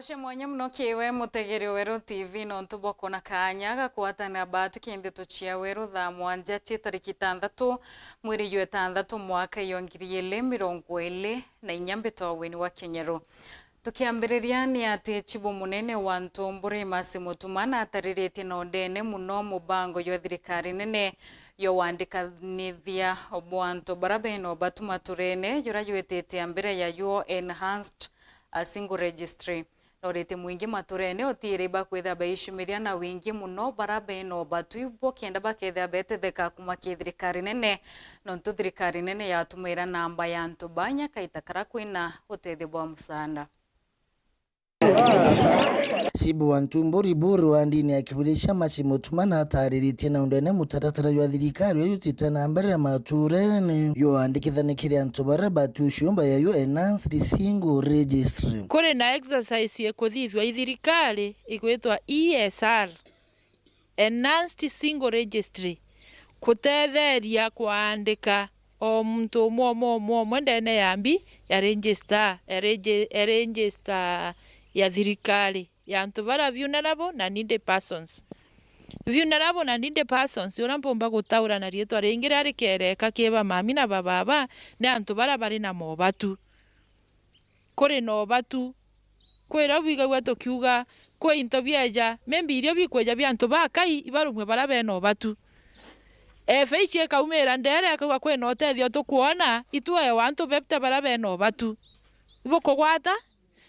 Toshe mwanya mno kiwe mutegeri weru TV no ntuboko na kanya gakwatana batu kindi tuchia weru tha mwanja tariki 6 mweri wa 6 mwaka 2024 na inyambito weni wa Kenyeru. Tukiambiriria ni ati chibu munene wa Ntomburi Masimu Tumana ataririte na ndene muno mubango yo thirikari nene yo wandikanithia obwanto barabeno batuma turene yura yuetete ambere ya yo enhanced a single registry. Norete mwingi maturene otire bakwetha baishumiria na wingi muno barabeno batuibo kenda baketha betetheka kuma thirikari nene nontu thirikari nene yatumira namba ya ntubanya kaitakara kwina utethio bwa musanda. Sibu wa Ntomburi buru wa ndini ya kibulisha Masimu Tumana atariritie na undene mutaratara wa thirikari yutite na mbere maturene yo andikithanikire antu bara batushumba ya yo enhanced single registry. Kore na exercise ye kuthithwa thirikari igwitwa ESR, enhanced single registry, kutetheria kuandika o muntu mwo ndene yambi ya register ya thirikari ya antu bara vulnerable na needy persons. Vulnerable na needy persons yona mpomba gutaura na rietwa ringi rari kereka kiba mami na baba ne antu bara bari na mobatu. Kore no batu kwera biga gwato kiuga ko into bieja membi irio bikweja bya antu bakai ibarumwe bara beno batu. Feiche kaumera ndere kwa kwena otethio tukuona itwe wantu bepte bara beno batu. Iboko gwata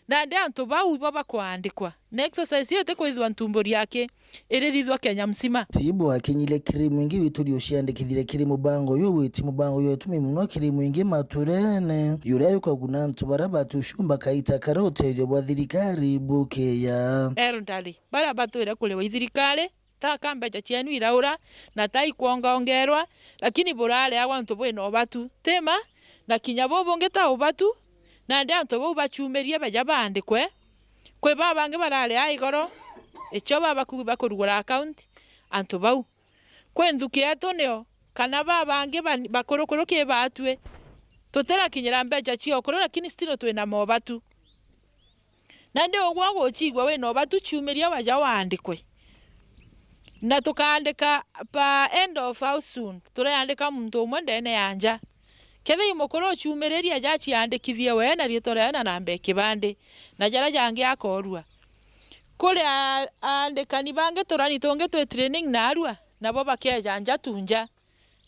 na ndi antu bau ibo bakwandikwa na exercise yete kwithwa Ntomburi yake irithithwa Kenya msima. Sibu akinyile kiri mwingi wituri uciandikithire kiri mubango yo witi mubango yo tumi muno kiri mwingi maturene yura yuko kuna antu bara batushumba kaita karote bwa thirikari buke ya erondali bara batwira kulewa thirikari ta kambeja chienu iraura na tai kuongerwa lakini burale agwa antu bwino batu tema na kinya bobo ngeta obatu na ndi antu bo bachumerie beja bandikwe kwe babange barale aigoro echo baba kurugura account antu bau kwenthuki atoneo kana babange bakorokoroke batwe totera kinyira mbeja chio koro lakini stilo twena mobatu na ndi ogwa gochigwa we no batu chumeria baja wandikwe na tukaandika pa end of how soon turayandika muntu umwe ndene yanja kethe imokoro chumereria jachi andikithie we na rietore na namba kibande na jara jange akorua kule andikani bange turani tonge twe training na arua nabo bakeja anja tunja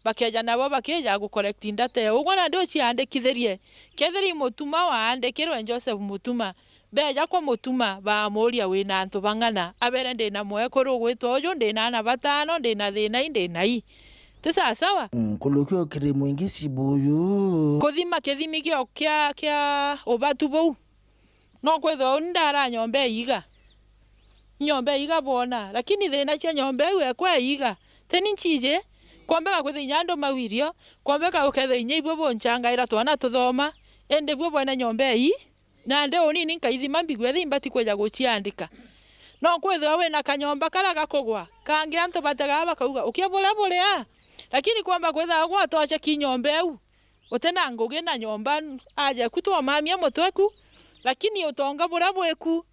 bakeja nabo bakeja gu collect data ugona ndio chi andikithirie ketheri mutuma wa andikirwe Joseph Mutuma beja kwa Mutuma ba moria we na antu bangana abere ndi na mwekoro gwitwa ojo ndi na batano ndi na thina ndi na i tisa sawa kulukio kiri mwingi sibuyu kuthima kithimi kya obatu bou no kwetho ndara nyombe iga bona lakini thina cia nyombe we kwa iga teni nchije kwambeka kwethi nyando mawirio kwambeka ukethe inya ibwo bonchanga ira twana tuthoma ende bwo bwana nyombe i na nde oni ninka ithima mbigwe thimbati kweja guciandika no kwetho we na kanyomba kala gakogwa kangi antu batega bakauga ukibole bole lakini kwamba kwetha gwa toacha kinyombe au utena nguge na nyomba aje kutwa mamia motweku lakini utonga bura bweku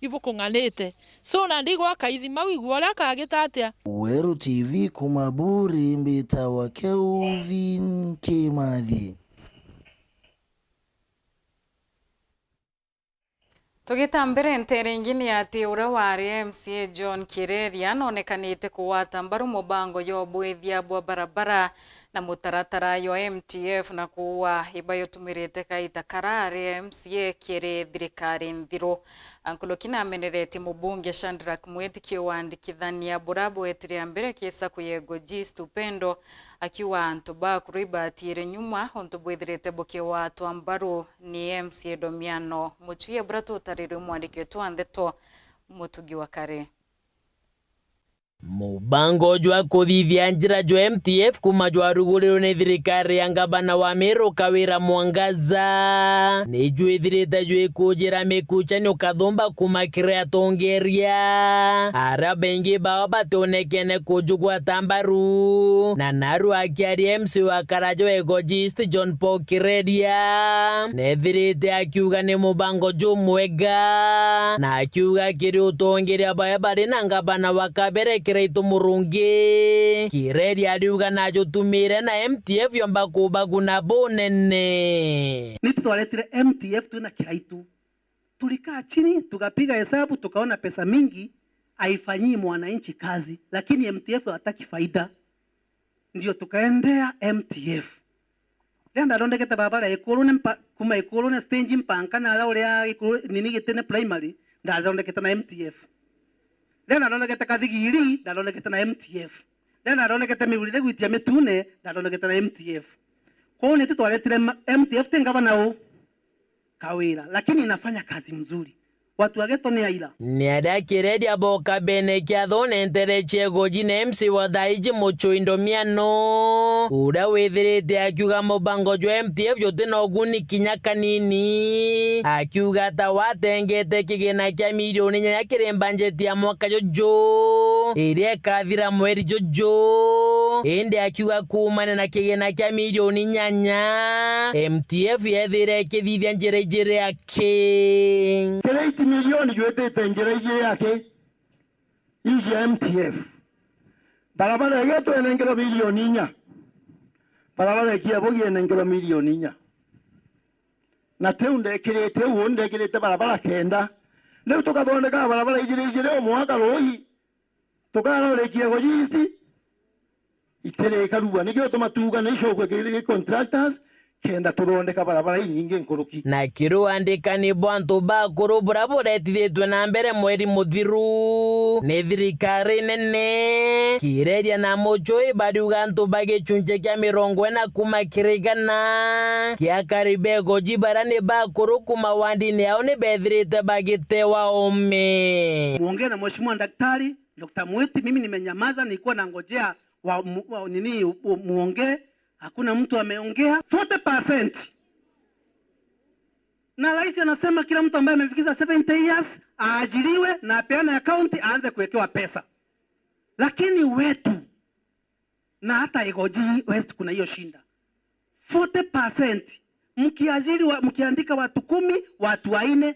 ibukunganite so na ndigwa kaithima wigwora kagitatia. Weru TV kumaburi mbita wa Kelvin Kimathi. Tugitambire ntere ingini ati ura wari MCA John Kireria nonekanite kuwata mbaru mubango yo bwethia bwa barabara na mutaratara yo MTF na kuwa ibayo tumirite kaita karare MCA kire thirikari nthiro ankulo kina amenerete mubunge Shadrack Mweti kiwandikithania burabu etire mbere kisa kuyego Stupendo akiwa antu ba kuribatire nyuma onto bwethirete boke watu ambaru ni MCA Domiano Muchuye bratu tarire mwandikio tu andeto mutugi wa kare. Mubango jwa kuthithia njira jwa MTF kuma jwa ruguriro ni thirikari ya ngabana wa Meru Kawira Mwangaza ni jwithirite jwikujira mikuchani ukathumba kuma kiria tongeria ara bengi bao batonekene kujugwa tambaru na naru akiari MC wa Karajo Egogist John Paul Kiredia nethirite akiuga ni mubango jumwega na akiuga kiri utongeria baya bari na ngabana wa Kabere Kireito Murungi Kiredia ariuga na jutumire na MTF yomba kubaguna bonene nitutwaletire MTF tuna Kiraitu. Tulikaa chini tukapiga hesabu tukaona pesa mingi haifanyii mwananchi kazi, lakini MTF hataki faida, ndio tukaendea MTF. Lenda ndondeketa barabara ikulune kuma ikulune stage mpankana ala ule nini gitene primary ndondeketa na MTF. Lenda ndondeketa kathigiri ndondeketa na MTF. Lenda ndondeketa miburire gwitia mitune ndondeketa na MTF. Kwa hiyo nitutwaletire MTF tengaba nao Kawira, lakini inafanya kazi mzuri. Watu wageto ni aila. Niada Kiredia boka bene kia dhone entere chego jine MC wa daiji mocho indomiano. Uda wethirite akiuga mubango jwa MTF yote na oguni kinyaka nini. Akiuga tawatengete kigena kia milioni nyanya kirembanjeti ya mwaka jojo. Irie kathira mweri jojo. Ende akiuga kumane na kigena kia milioni nyanya. MTF yethire kithithia njere yake. Milioni jwetete njira ije yake ije MTF barabara yetu enengero milioni nya barabara kia bogi enengero milioni nya na teunde kirete barabara kenda leo tukathondeka barabara ije omwaka rohi tukarorekia gojisi itere karuba nikyo tomatuga nishokwe kiri contractors kenda turondeka barabara nyingi nkoroki na kiruandikani bwantu bakuru buraburetithitwe na mbere mweri muthiru ni thirikari nene Kiredia na Muchoi bariuga ntu bagicunje kia 40 kuma kirigana kia Karibego jibarani bakuru kuma wandini yao ni bethirite bagitewa ome. Muongea na mheshimiwa daktari Dr. Mwiti, mimi nimenyamaza, nilikuwa nangojea muongee. Hakuna mtu ameongea. 40%. Na rais anasema kila mtu ambaye amefikisha 70 years aajiriwe na apeane account aanze kuwekewa pesa. Lakini wetu na hata Igoji West kuna hiyo shinda. 40%. Mkiandika watu 10, watu 4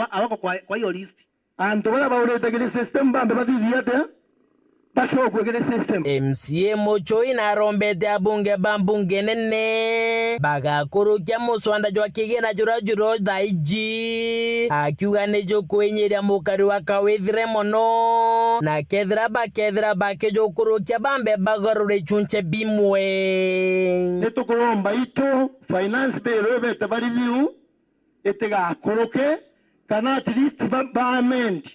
hawako kwa hiyo list. Anto wala baurete kile system bambe badithiate MCA Muchoi na rombete abunge bambunge nene bagakurukia muswanda jwa kigena juro daiji akiuga nijo kwenyeria mukari wa kawithire mono na kethira bakejokurukia bambe bagarure chunche bimwe nitukuromba ito finance bill ebete bari review etigakuruke kana at least bamend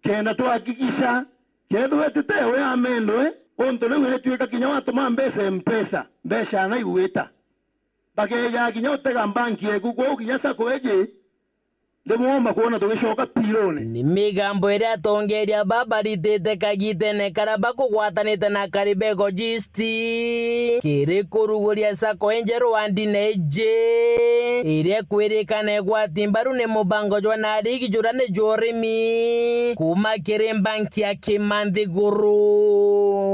kenda tuhakikisha kedu wetetewe amendo onto lewe netuika kinya watu mambesa mpesa besha na iweta bageja kinya utega banki ekuko kinya sako eje lemuomba kuona tugishoka pilone ni migambo iria tongeria babaritite kagitene karaba kugwatanite na Karibego jisti kiri kuruguria sako enjeru wandine eje iria kwirikana egwatimbaru ni mubango jwa na rigi jurane jorimi kuma kiri banki ya Kimanthiguru.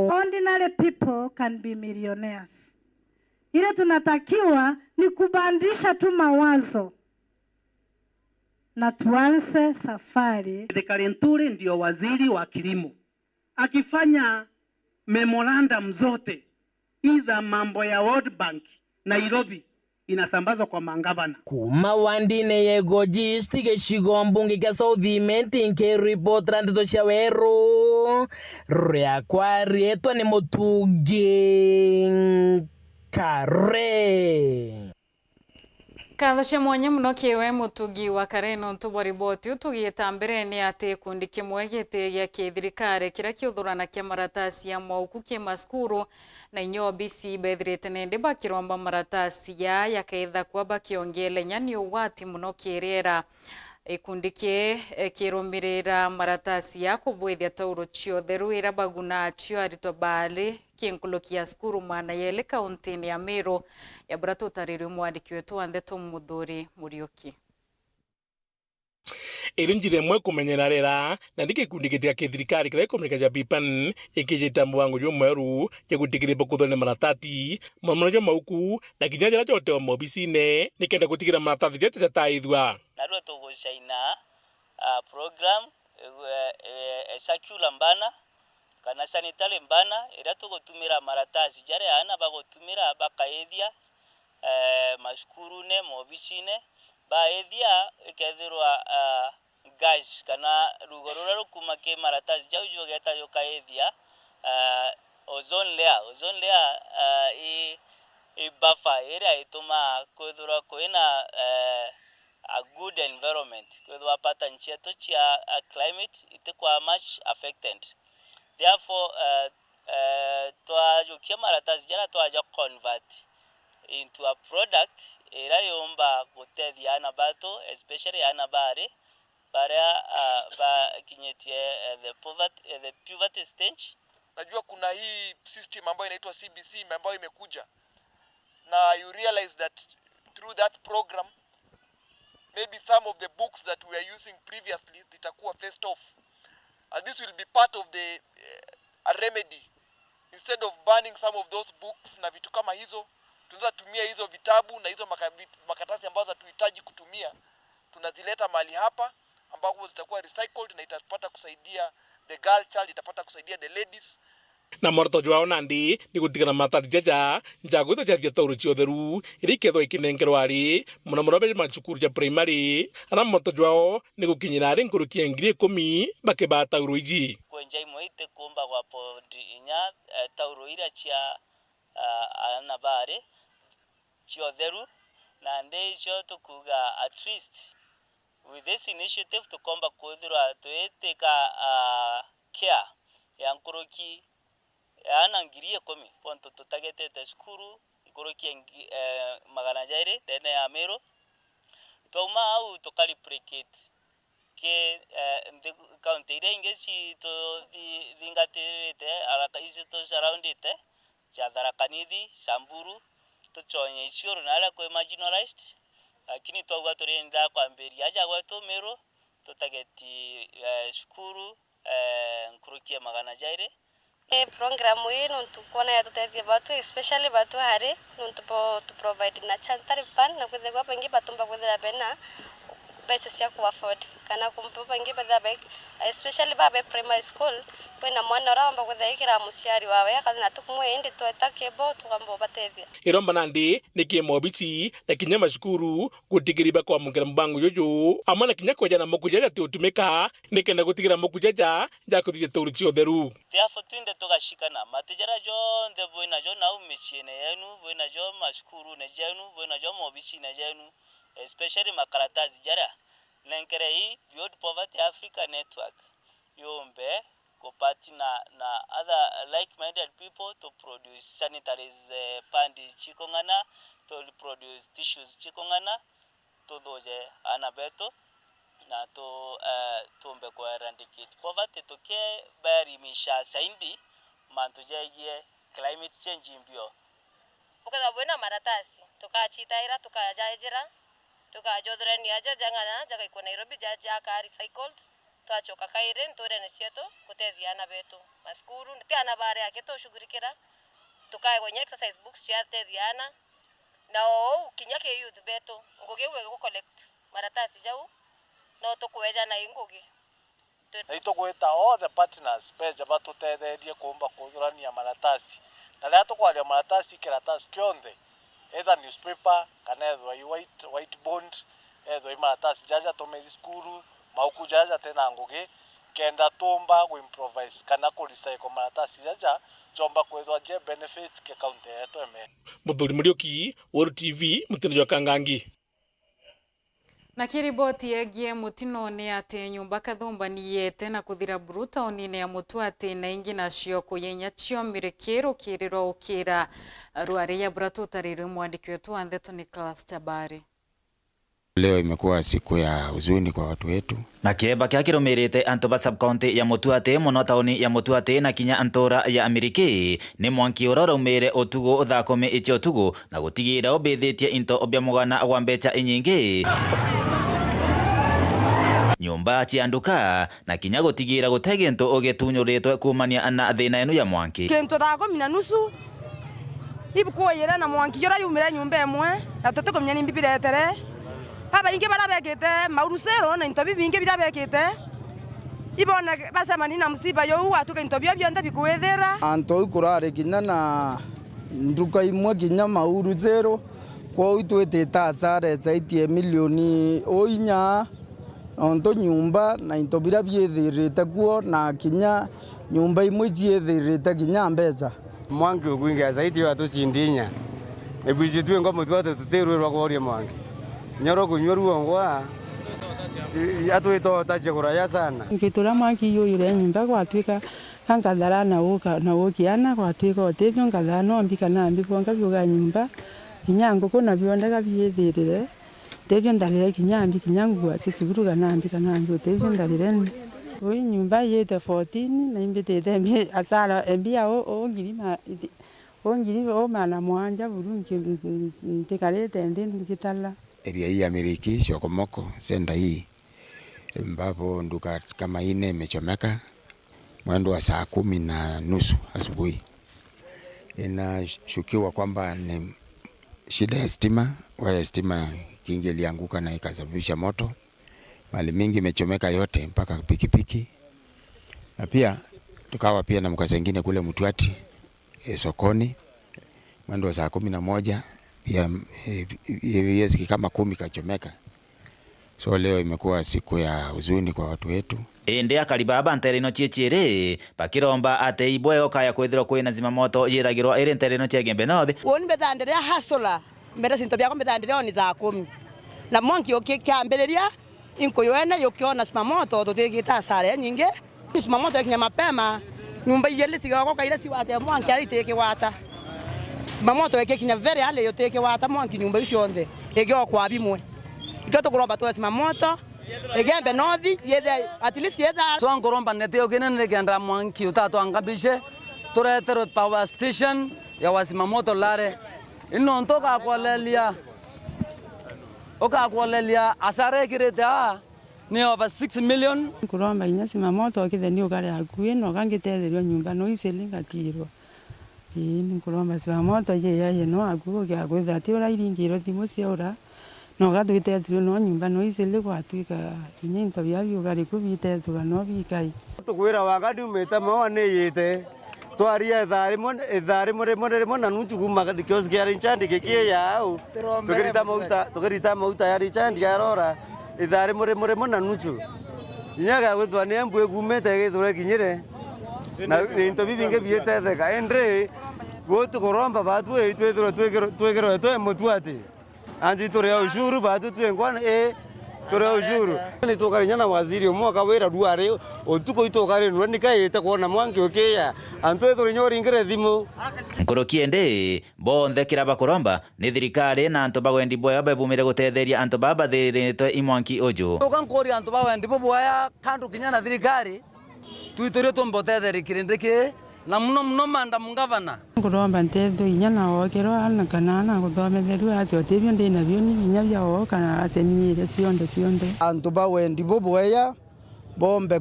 Ordinary people can be millionaires. Ile tunatakiwa ni kubandisha tu mawazo na tuanze safari. Karenturi ndio waziri wa kilimo akifanya memorandum zote iza mambo ya World Bank Nairobi inasambazwa kwa mangavana. Kuma wandine Egogist geshigo mbunge kia Southiment nke report randito cia weru ria kwa rietwa ni Mutugi Kare. Kathashe mwanya muno kiwe Mutugi wa Kareno ntuboriboti utugita mbere ni ati kundi kimwe gitiria kithirikari kira kiuthurana kia maratasi ya mwauku kia maskuru na inyo BC bethirite nende bakiromba maratasi ya kaitha kwa bakiongele nyani ugwati muno kirera ikundi kirumirira maratasi ya kubwithia tauro ciothe rwira baguna cio arito bali kinkulukia skuru mwana yele kauntini ya Meru ya Buratu tariri mwandiki wetu Andeto Muthuri Muriuki. Irinjire mwe kumenyera rera na ndike kundi kitia kithirikari kira ikomereka ja pipan ikijita mwangu jo mweru ya gutigire bokuthone maratati mamano mauku na kinyanja chote wa mobisine nikenda gutigira maratati jete taithwa narwo tugucaina program circular mbana kana sanitary mbana ira tugutumira maratasi jare ana bagutumira bakaethia maskurune mobisine baethia ikethirwa guys kana rugorora rukuma ke maratasi jaujo geta yo kaethia ozone layer i buffer area ituma kwethura kwena a good environment kwethwa pata ncheto chia climate itekwa much affected. Therefore twajukia maratasi jara twaja convert into a product ira yomba gutethia ana bato especially ana bare ba kinyetie the puberty stage. Najua kuna hii system ambayo inaitwa CBC ambayo imekuja na you realize that through that program maybe some of the books that we are using previously zitakuwa phased off, and this will be part of the a remedy. Instead of banning some of those books na vitu kama hizo, tunaweza tumia hizo vitabu na hizo makatasi ambazo tuhitaji kutumia, tunazileta mahali hapa ambapo zitakuwa recycled na itapata kusaidia the girl child, itapata kusaidia the ladies. Na morto jwao nandi ni gutigana matari jaja njaguto jathia tauro ciotheru irikethwa ikinengerwa ari muno macukuru ja primary ana morto jwao ni gukinyira ari nkurukia 10,000 bakeba tauro iji kwenja imoite kumba kwa podi inya tauro ira chia ana bare ciotheru na ndejo tukuga at least with this initiative to komba kuthira tueteka care ya nkuruki ana ngirie komi ponto tutagetete skuru nkuruki magana jaire dene ya Meru toma au to caliprecate ke the county ire ingeci to dingaterete alaka isi to surround it jadara kanidi Samburu to chonye ichuru nala ko marginalized lakini twaga turenda kwa mberi aja gwetu Meru tutageti skuru nkuruki magana jaire. Programu hii ntukona ya tutethia batu especially batu hari ntupo to provide na chantari pan na kwethegwa pengi batumba kwethera bena pesa cia ku afford kana kumpa pengi batha especially babe primary school kwena mwana ramba kwethekira musiari wawe kana tukumwe indi twetakebo tukambo batethia iromba nandi nikimobici na kinyama shukuru gutigiriba kwa mungera mbangu yoyo amana kinya kwa jana mokujaja tutumika nikenda gutigira mokujaja jakuthije tauri ciotheru. Therefore twinde tugashikana matijara jo ndeboina jo na umiciene yenu boina jo mashukuru na jenu boina jo mobici na jenu especially makaratazi jara nenkere hii Beyond Poverty Africa Network yombe kopati na other like-minded people to produce sanitaries pandi chikongana to produce tissues chikongana to doje anabeto na to tumbe kwa eradicate poverty to ke bari misha saindi mantujegie climate change mbio ukaza bona maratasi tukachitaira tukajajira tukajodhrani aja jangana jaga iko Nairobi jaja ka recycled twachoka kaire ntore ne cieto kutethia betu maskuru ndiana bare yake to shugurikira tukae kwenye exercise books cia tethiana na kinyake youth betu ngugiwe go collect maratasi jau no tukweja na ingugi na itogweta all the partners beja batutetherie kumba kuthurania maratasi na ria tukwaria maratasi kiratasi kionthe either newspaper kana white bond either maratasi jaja tumeri skuru mauku jaja tena ngugi kenda tumba ku improvise kana ku recycle maratasi jaja chomba kwethwa je benefit ke county yetu eme. Muthuri Muriuki, World TV, mutino wa Kangangi. Na kiriboti yegie mutino ni ate nyumba kathumbaniete na kuthira bruta onine ya mutu ate na ingi nacio kuyenya cio mirekero kiriro ukira rwari ya Buratu tariri mwandiki wetu Andeto Nicholas Tabari. Leo imekuwa siku ya huzuni kwa watu wetu. Na kieba kia kirumirite antoba subcounty ya Mutuate muno tauni ya Mutuate na kinya antora ya Ameriki ni mwanki urora umire otugo uthakome ichi otugo na gutigira obithitie into obya mugana wa mbecha inyingi nyumba chianduka na kinya gutigira gutegento ogetunyoretwe kumania na thina eno ya mwanki kento thako mina nusu ibuko yera na mwanki yora yumire nyumba emwe na totoko mnyani mbibiretere haba inge barabekete maurusero na into bibinge birabekete ibona basema ni na msiba yo atuka into byo byonde bikuwethera anto ikurare kinya na nduka imwe kinya maurusero kwa uitwete tasare zaitie milioni oinya onto nyumba na into bira byethirite kuo na kinya nyumba imwe ciethirite kinya mbeza mwangi ukwinga zaidi watu cindinya ebwiji tu ngo mutwate tuterwe kwa ori mwangi nyoro kunyoru ngwa atwito tachekura sana ngitura mwangi yo yure nyumba gwatwika hangadara na wokiana gwatwika otebyo ngadara no mbika na mbiko ngabyuga nyumba kinyango ko nabyondaga byethirire tebyo ndalire kinyambi kinyangu atsisiburuga na mbika na mbyo tebyo ndalire we nyumba yete 14 na imbitete mbi asara mbia ngiri mana mwanja burungi ntikarete ndikitala area hii ya Ameriki Shokomoko senda hii ambapo nduka kama ine imechomeka mwendo wa saa 10:30 asubuhi. Inashukiwa kwamba ni shida ya stima, waya stima kingi ilianguka na ikasababisha moto. Mali mingi imechomeka yote mpaka pikipiki. Na pia tukawa pia na mkasa mwingine kule Mutuati sokoni mwendo wa saa 11 pia yezi kama 10 kachomeka. So leo imekuwa siku ya huzuni kwa watu wetu. Ende akaribaba ntereno chiechire bakiromba ate ibweo kaya kwethiro kwina zimamoto yiragirwo ere ntereno chegembe nothe woni bethandere hasola mbere sinto byako bethandere oni za 10 na mwanki okiambeleria inko yoena yokiona zimamoto tutigita sare nyinge zimamoto yakinya mapema nyumba yele sigako kaira siwate mwanki aliteke wata zimamoto yakinya very ale yoteke wata mwanki nyumba icionthe egyo kwa bimwe ikoto kuromba tu zimamoto egembe nothi yethe at least yethe so ngoromba neteo kinene genda mwanki utato angabishe turetero power station ya wasimamoto lare ino ntoka kwalelia asare kirete ni over 6 million kuromba inyasi mamoto kitheni ukare akuye no kangitetherio nyumba no iselinga tiro ni kuromba simamoto ye no akuo kya kwetha ti ora iringiro thimo ciaura no gatwitetherio no nyumba no isele gwatwika kinya into byabyo gari kubitethuga no bikai tukwira wakati umeta mwana yete twaria thari mo na nutuguma kioski ya Richard kekie yao tukerita mauta ya Richard yarora thari mo na nutu nyaga gwithwa ne mbwe gumete githura kinyire na into bibinge bietetheka endre gotu koromba batu twegero twe Mutuati anji tore ushuru batu twengwana tore ushuru ni tokarinya na waziri omwaka wera duare otuko itokare nwani kaite kuona mwangi okeya antwe tore nyori ngire thimo nkorokiende bonthe kiraba kuromba ni thirikari na anto bagwendi boya babumire gutetheria anto baba thiritwe imwanki ojo ukankori anto bagwendi boya kandu kinyana thirikari tuitore tombotetheria kirindike na muno manda mungavana kuromba ntetho inya na okero ana kana na guthometheru acio tebyo ndina byo ni inya byao kana atenyire cionde anto bawendi boya bombe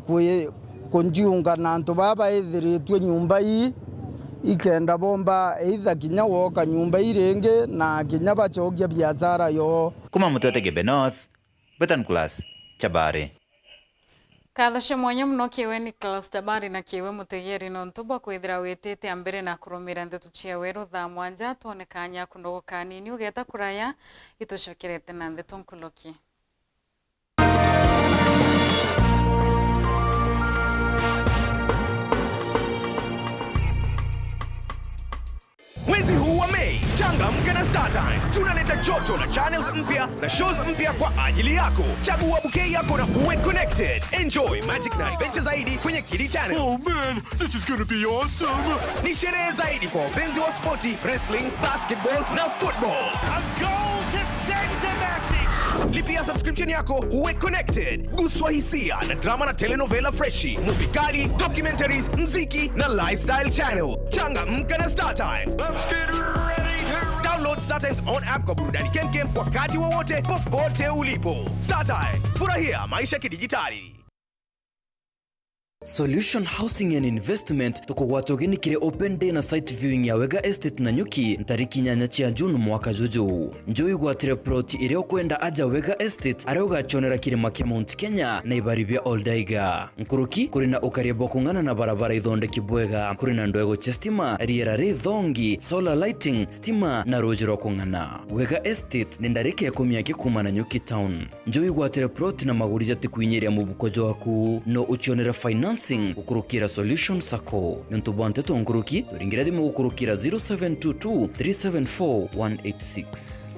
kunjiunga na anto baba ethiritwe nyumba hii ikenda bomba eitha kinya woka nyumba irenge na kinya bachogia biashara yo kuma Mutuate Gembe North Betan Class Chabare Kathashe mwanya muno kiwe Nicholas Tabari na kiwe mutegeri no ntuba kwithira wetete ambere na kurumira ndeto cia weru tha mwanja tonekanya kunogo kanini ugeta kuraya itucokerete na ndeto nkuloki Mwezi huu wa Mei, changamka na StarTimes. Tunaleta joto na channels mpya na shows mpya kwa ajili yako. Chagua bouquet yako na uwe connected. Enjoy magic na adventure zaidi kwenye Kili Channel. Oh man, this is gonna be awesome. Ni sherehe zaidi kwa wapenzi wa spoti, wrestling, basketball na football. A goal to send a message. Lipia subscription yako uwe connected. Guswa hisia na drama na telenovela freshi, movie kali, documentaries, mziki na lifestyle channel. Changamka na Star Times. Let's get ready to download Star Times on app kwa burudani kemkem wakati wowote popote ulipo. Star Times, furahia maisha kidijitali. Solution Housing and Investment tuko watogeni kire open day na site viewing ya Wega Estate na Nyuki tariki 8 June mwaka juju. Njoi gwatire plot ire kwenda aja Wega Estate aroga chonera kirima kia Mount Kenya na ibaribia Oldaiga. Nkuruki kurina ukaribo kungana na barabara ithonde kibwega kurina ndwego chestima riera ridhongi solar lighting stima na rojiro kungana. Wega Estate nindarike ya kumia kikuma na Nyuki Town. Njoi gwatire plot na magurija tikuinyeria mubukojo waku no uchonera financing ukurukira Solution Sacco. Nintubante tonguruki turingira dimu ukurukira 0722 374 186.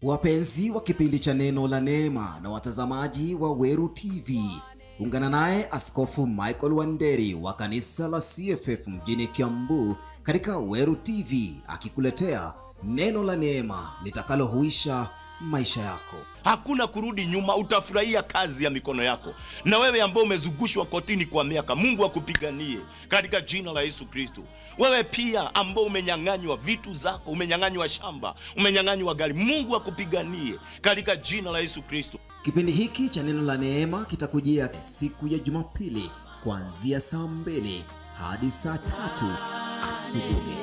Wapenzi wa kipindi cha Neno la Neema na watazamaji wa Weru TV, ungana naye Askofu Michael Wanderi wa kanisa la CFF mjini Kiambu katika Weru TV akikuletea Neno la Neema litakalohuisha maisha yako. Hakuna kurudi nyuma, utafurahia kazi ya mikono yako. Na wewe ambao umezungushwa kotini kwa miaka, Mungu akupiganie katika jina la Yesu Kristo. Wewe pia ambao umenyang'anywa vitu zako, umenyang'anywa shamba, umenyang'anywa gari, Mungu akupiganie katika jina la Yesu Kristo. Kipindi hiki cha Neno la Neema kitakujia siku ya Jumapili kuanzia saa 2 hadi saa 3 asubuhi.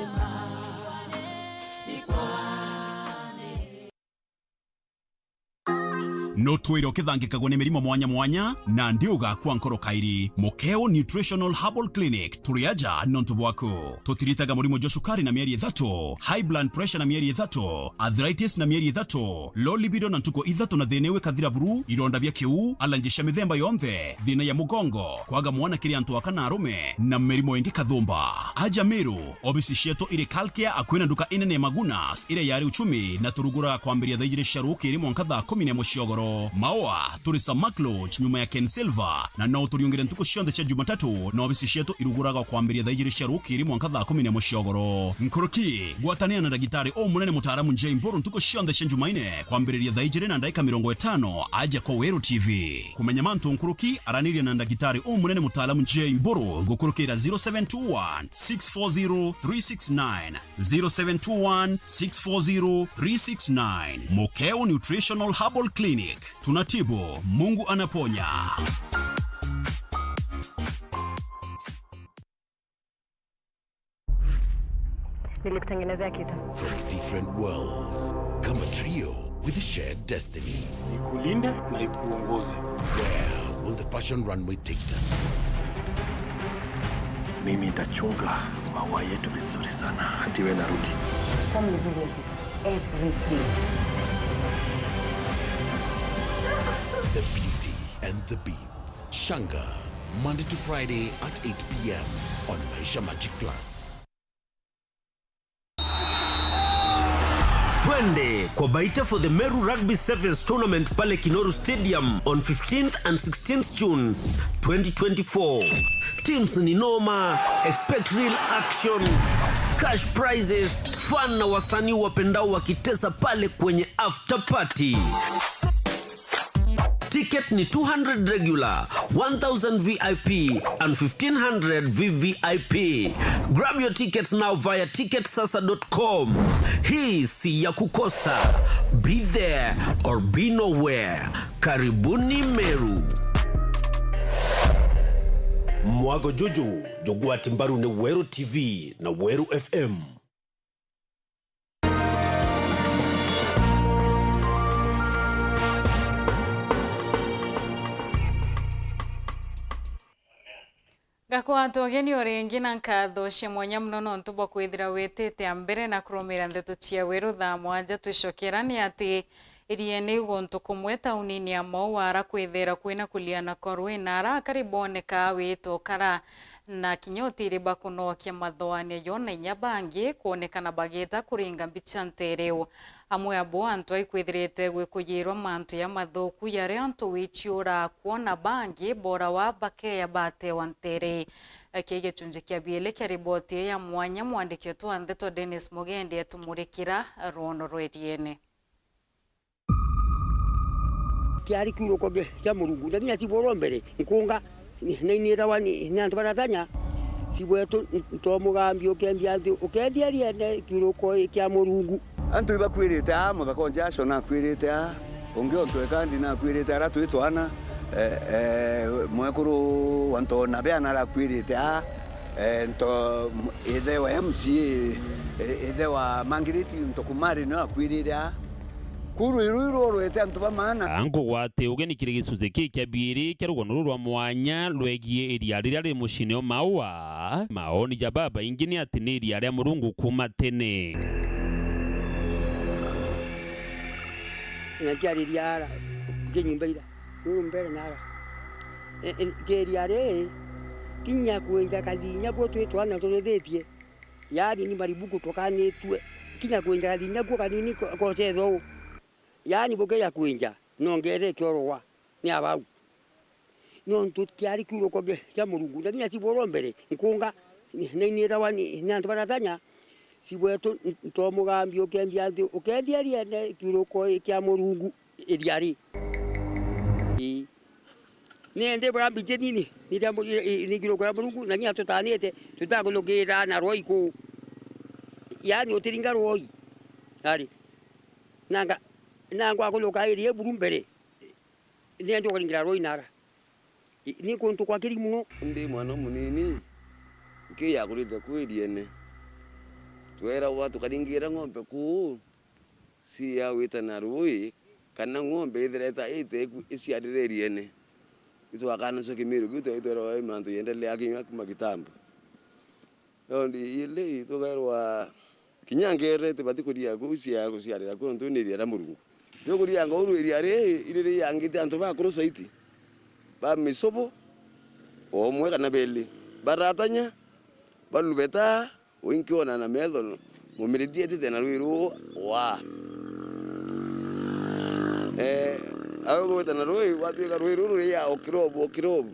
No twiro kithangikagwo ni mirimo mwanya mwanya na ndiuga kwa nkoro kairi. Mokeo Nutritional Herbal Clinic turiaja nontu bwako tutiritaga murimo jo sukari na mieri 3, high blood pressure na mieri 3, arthritis na mieri 3, low libido na ntuko 3 na thinewe kathira buru, ironda bya kiu, alanjisha mithemba yonthe, thina ya mugongo, kwaga mwana kiri antu akana arume na mirimo ingi kathumba. Aja Meru obisi sheto iri kalkia akwina nduka inene Magunas ire yari uchumi na turugura kwambiria thaigire sharuki iri mwanka thaa 10 ya muciogoro. Maoa turisa Macloch nyuma ya Ken Silva na no turiongere ntuko cionthe cia Jumatatu na obisi sheto iruguraga kwambiria thaigire sharuki iri mwanka thaa 10 ya muciogoro. Nkoroki gwatania na dagitari o munene mutaramu Njei Mburu ntuko cionthe cia Jumaine kwambiriria thaigire na ndaika 50 aja kwa Weru TV. Kumenya mantu nkoroki araniria na dagitari o munene mutaramu Njei Mburu gukurukira 0721 640 369 0721 640 369. Mokeo Nutritional Herbal Clinic, tunatibu, Mungu anaponya. Nilikutengenezea kitu. From different worlds, come a trio with a shared destiny. Nikulinde na ikuongoze. Where will the fashion runway take them? Mimi nitachunga maua yetu vizuri sana hadi wewe narudi. Family businesses everything. The beauty and the beats. Shanga, Monday to Friday at 8 p.m. on Maisha Magic Plus. Twende kwa Baita for the Meru Rugby Sevens Tournament pale Kinoru Stadium on 15th and 16th June 2024. Teams ni noma, expect real action, cash prizes, fun na wasanii wapendao wakitesa pale kwenye after party. Ticket ni 200 regular, 1000 VIP and 1500 VVIP. Grab your tickets now via ticketsasa.com. Hii si ya kukosa. Be there or be nowhere. Karibuni Meru. Mwago Jojo, jogua timbaru ne Weru TV na Weru FM. Gakwato geni orengi na nkatho shemwanya mnono ntubo kwithira wetete ambere na kurumira ndeto cia Weru thaa mwanja twishokerani ati iriene gonto kumwe taunini ya Mowara kwithira kwina kuliana korwe nara kariboneka wito kara na kinyotiri bakunokia mathoane yona inyabangi kuonekana bageta kuringa mbicha ntereo amwe abo antu aikwithirite gwikuyirwa mantu ya mathoku yari antu wichiura kuona bangi bora wa bakeya bate wantere kege chunje kia biele kia riboti ya mwanya mwandiki wetu wa Ndeto Dennis Mugendi etumurikira rono rwediene kiari kuro koge ya murungu na kinya tiboro mbere nkunga neinira wani nyantu baratanya sibwetu ntomugambi ukendia riene kuro ko kya murungu antu bakwirite muthako acio na kwirite ungi ontwekandi na kwirite ara twitwana mwekuru wantona beana ra kwirite nto ithe wa MCA ithe wa Mangiriti ntokumari no akwirite kuru iruiro rwete antu bamana ango gwate ugenikire gisuze kya biri kya rugono rwa mwanya rwegie iria riria ri mushine maua maoni ja baba ingini ati iria ria murungu kuma tene na tiari riara kinyumba ira mbere nara iria re kinya kuenja kalinya gwo twitwana turethetie yari ni maribuku tokanetwe kinya kuenja kalinya gwo kanini ko tetho yani boke ya kuenja nongere kyorowa ni abau non tutiari kuro koge ya murungu na kinya tiboro mbere nkunga neinira wani nyantu baratanya sibwetu ntomugambi ukendia riene kuro ko kya murungu iriari nende brambi jenini ni kuro ko murungu na kinya tutanete tutagulugira na roiko yani utiringa roi ari nanga akuluka iri eburumbere nende okuringira roinara ni kuntu kwa kiri muno ndi mwana munini kiya kurite kwiriene twera watu karingira ng'ombe ku si ya wita na rui kana ng'ombe ithereta ite isiadireriene itu akana so kimiru gitu itu ro mantu yendele akinya kumakitambo ndi ile itu garwa kinyangere tibati kuria kusia kusiarira ku ntuniri ra murungu yokuria ngoro iria ire yangite antu ba kuro saiti ba misobo omwe kana beli baratanya balubeta winkiona na medho mumiridie tena ruiru wa awo go tena rui watu ka ruiru ya okirobo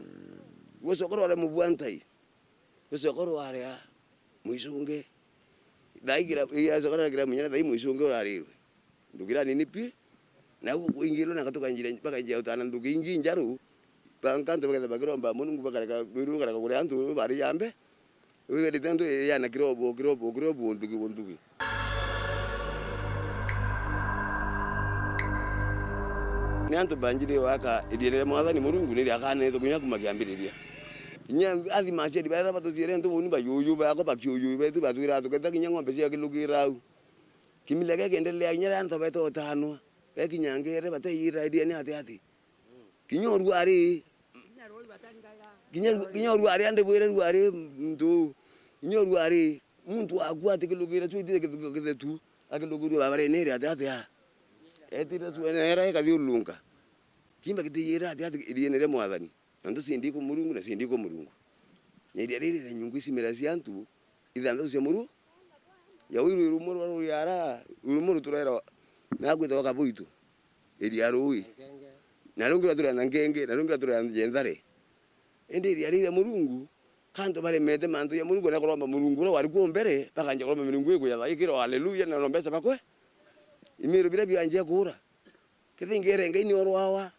wosokoro ale mubwantai wosokoro ale muisunge daigira ya sokoro gira munyana dai muisunge orarirwe ndugira nini pi na ingilo na katoka njira mpaka njia utana ndugingi njaru bankanto bakada bagiromba mungu bakareka ruiru kareka kure antu bari yambe wewe ditendo yana kirobo ndugi ni antu banjire waka idiere mwathani murungu ni akane to kunya kumakiambiriria nya athi mache dibara batutire ntu buni bayuyu bako bakyuyu betu batwira tuketa kinya ng'ombe cia kilugirau kimilege kendelea nyara antu beto tano bekinyangere batayira idiene ati kinyoru ari kinyoru ari ande bwire ruari mtu kinyoru ari muntu akwate kilugira twitire kithetu akiluguru babare nere ati etire suene era ekathi ulunga kimba kitiyira ati iriene re mwathani ando sindi ko murungu na sindi ko murungu nyeria riri nyungu ici antu ithanda cia muru ya wiru rumuru waru yara rumuru turera na gwita kabuitu iria rui na rungira turera na ngenge na rungira turera jendare ende iria riri murungu kanto bare mete mantu ya murungu na kuromba murungu ro wari ku mbere bakanja kuromba murungu ego ya ikiro haleluya na rombesa bakwe imiro bila byanje kura kithingere ngai ni orwawa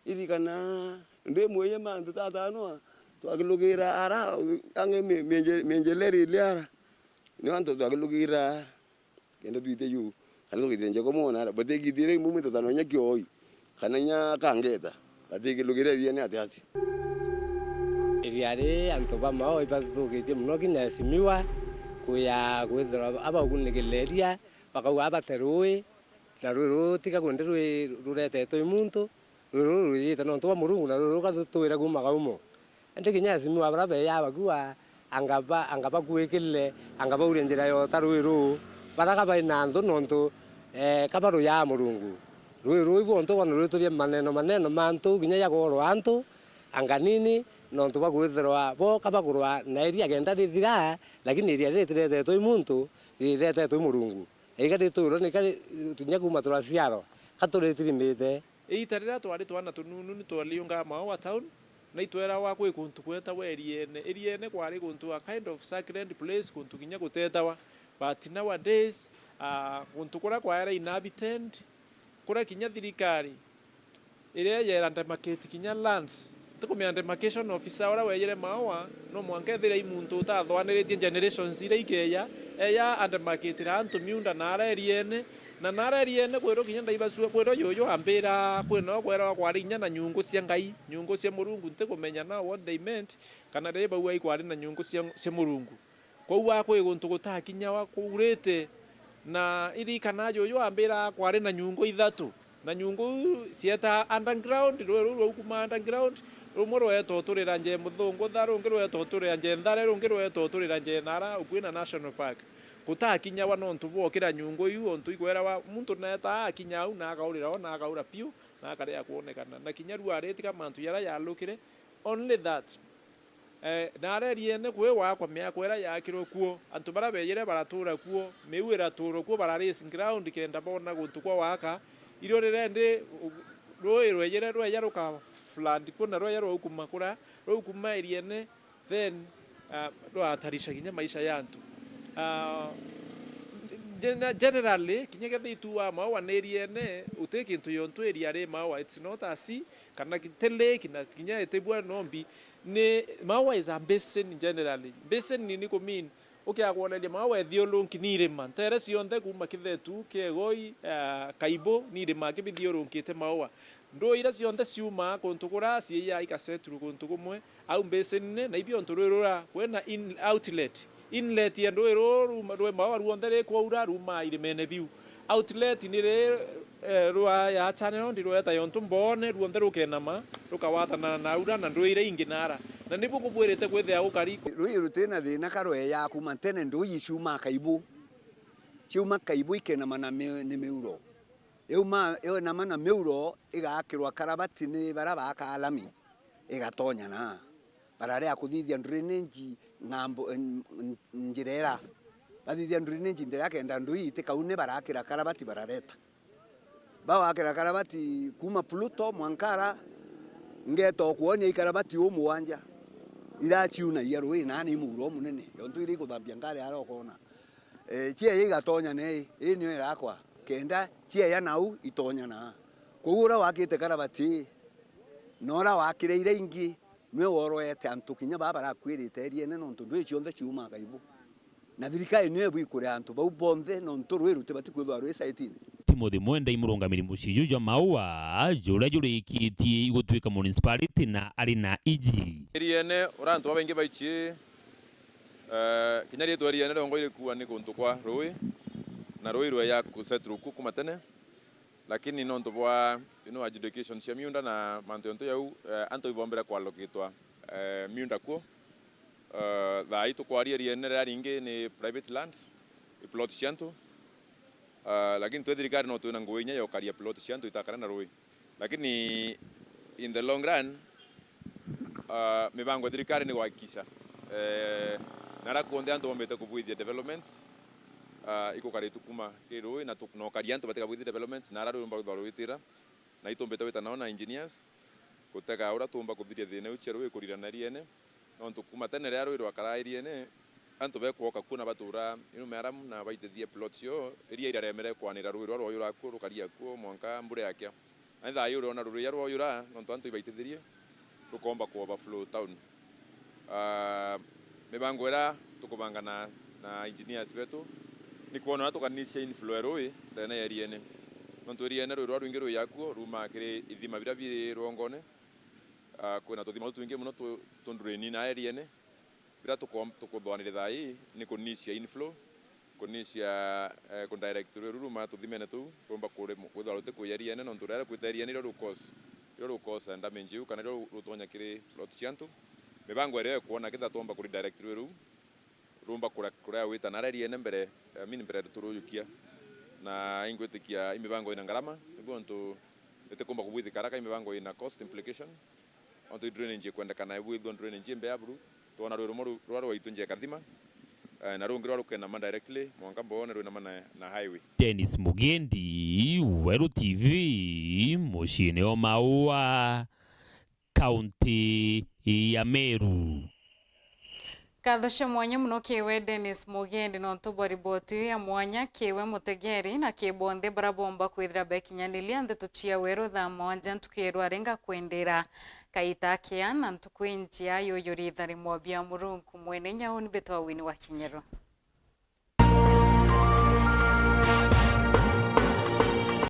iri kana ndemwe ye mantu tata no twakilugira ara ange menjeleri liara ni anto twakilugira kenda tuite yu kana tukitenje komona bate gidire mumu tata nya kioi kana nya kangeta bate kilugira yene ati iriare anto ba mao ibatuke muno kinya simiwa kuya gwithira abagunigeleria bakauga abaterui na ruru tika gwende rurete to imuntu ruru yita no to murungu na ruru ka tuira kuma gaumo ende kinya simiwa brabe ya bagua angaba gwekele angaba urenjera yo taruiru baraka baina ndo nonto kabaru ya murungu ruru ibonto wana ruturie maneno manto kinya ya goro anto anganini no tuba gwithirwa bo kabagurwa na iria genda rithira lakini iria ritirete to imuntu rirete to murungu igari turo ni kari tunya kuma turaciaro katuritirimbite itarira twari twana tununu ni twaliunga mao wa town na itwera wa kwi kuntu kweta eriene kwari kuntu a kind of sacred place kuntu kinya gutetawa but nowadays kuntu kura kwara inhabitant kura kinya thirikari iria yera market kinya lands tukumya demarcation officer ora weyere mawa no mwankethira imuntu tathwaniritie generations ira ikeya eya andemarketira antu miunda nara eriene na nara eriene kwero kinya ndaibasu kwero yoyo ambira kweno kwero kwari nya na nyungu cia ngai nyungu cia murungu ntikumenya na what they meant kana reba uai kwari na nyungu cia murungu kwou akwe guntu gutakinya wa kurete na iri kana yoyo ambira kwari na nyungu ithatu na nyungu cieta underground rwo kuma underground rumwe rweto turira nje muthungu tha rungi rweto turira nje nthare rungi rweto turira nje nara ukwina national park gutakinya wa nontu bokira nyungu yu ontu ikwera wa muntu neta akinya au na akaurira ona akaura piu na akaria kuonekana na kinya ru aretika mantu yara yalukire only that nara riene kwe wa kwa mea kwera yakiro kuo antu bara beyere baratura kuo mewira turo kuo bara racing ground kenda bona guntu kwa waka irio rirende roi rweyere rweyaruka flood kuna roya rokuma kura rokuma eriene then rwatarisha kinya maisha yantu generally kinya gede tuwa mawa neriene uteke into yontu area re mawa it's not asi kana kitele kinya etebwa nombi ne mawa is a basin generally basin ni ko mean ukiagwoneria mawa ethiolunki nire man tere cionthe kuma kithetu kegoi kaibo nire makibithiolunkite mawa ndo ira cionthe ciuma kuntu kura ciya ikaseturu kuntu kumwe au basin na ibio nturura kwena in outlet inlet ya ndo ro mawa ruonthe ri kwaura ruma ire mene biu outlet ni re rwa ya channel ndiro eta yontu mbone ruonthe rukenama rukawatana na ura na ndo ire inginara na nibu kubwirite kwithia gukari rui rutena thina karwe ya kuma tene ndo yicuma kaibu ciuma kaibu ikenama na ni meuro euma na mana meuro igakirwa karabati ni baraba kalami igatonya na barare akuthithia drainage ngambo njirera bathithia drainage ndira kenda ndui tikaune barakira karabati barareta bawakira karabati kuma Pluto Mwankara ngeto kuonia ikarabati umuwanja irachiuna yarwe nani muro munene yontu iri kuthambia ngare arokona chie igatonya ne niyo irakwa kenda chie ya nau itonya na kugura wakite karabati nora wakire ire ingi mwe woroete antu kinya baba rakwirite eriene nontu ndwe cionthe ciuma kaibu na thirikari niyo bwikure antu bau bonthe nontu rwirute batikwithwa rwi site Timothy Mwenda imurungamiri mucijo jwa maua jura jurikitie igutwika municipality na ari na iji eriene urantu abaingi baichi kinya rietu eriene rongo ire kuwa ni kuntu kwa rui na rui rwe ya kusetru kuma tene lakini nontu bwa adjudication cia miunda na mantu yonto yau anto ibombera kwa lokitwa miunda kuo tha itu kwa eriene raringi ni private land plot cianto lakini tu thirikari no tuina nguinya yo karia plot cianto itakana na rui lakini in the long run mibango thirikari ni gwakisha nara kuonde antu bombete kubwithia developments iko karitu kuma kirui na tukunokari antu bateka bwithia developments nara rumba gutharwitira na itombete wita naona engineers kutega ura tumba kuthiria thine ucheru ikurira na riene no tukuma tene ria rwirwa karairiene antu bekwoka kuna batura inu meramu na baitethie plots yo iria iraremere kwanira rwirwa rwo yura ku rukaria ku mwanka mbure yake aitha yuro na rwirwa rwo yura no antu ibaitithirie tukomba ku overflow town mibango ira tukubanga na engineers betu ni kuona tukanisha inflow roi thena yariene no riene rwirwa rwingi rwo yakuo ruma kiri ithima bira biri rwongone kwina tuthima twingi muno tundureni na yariene bira tukuthwanire thai ni kunisha inflow kunisha ku direct ruma tuthimene tu rumba kure kwithwa rute kuyariene no ndurere kwithariene ro cause and damage kana ro rutonya kiri lot chantu mibango ere kuona kitha tomba kuri direct ru rumba kura wita na rariene mbere mbere turuyukia na ingwetikia imibango ina ngarama niguo ntu etikumba kubwithikara ka imibango ina cost implication onto drainage kwenda kana ibwithwa drainage mbe abru tuona rwaro waitu nje kathima na rungirwa rukena ma directly mwanka mbone rwina mana na highway. Dennis Mugendi, Weru TV, mushine o Maua, kaunti ya Meru. Kathosha mwanya muno kiwe Dennis Mugendi no ntubo riboti ya mwanya kiwe mutegeri na kibonde barabomba kwithira bekinyanilia ndeto chia Weru tha mwanja ntukirwa arenga kwendera kaita kia na ntukwinjia yoyori thari mwabia murungu mwene nyauni betwa wini wa Kinyero.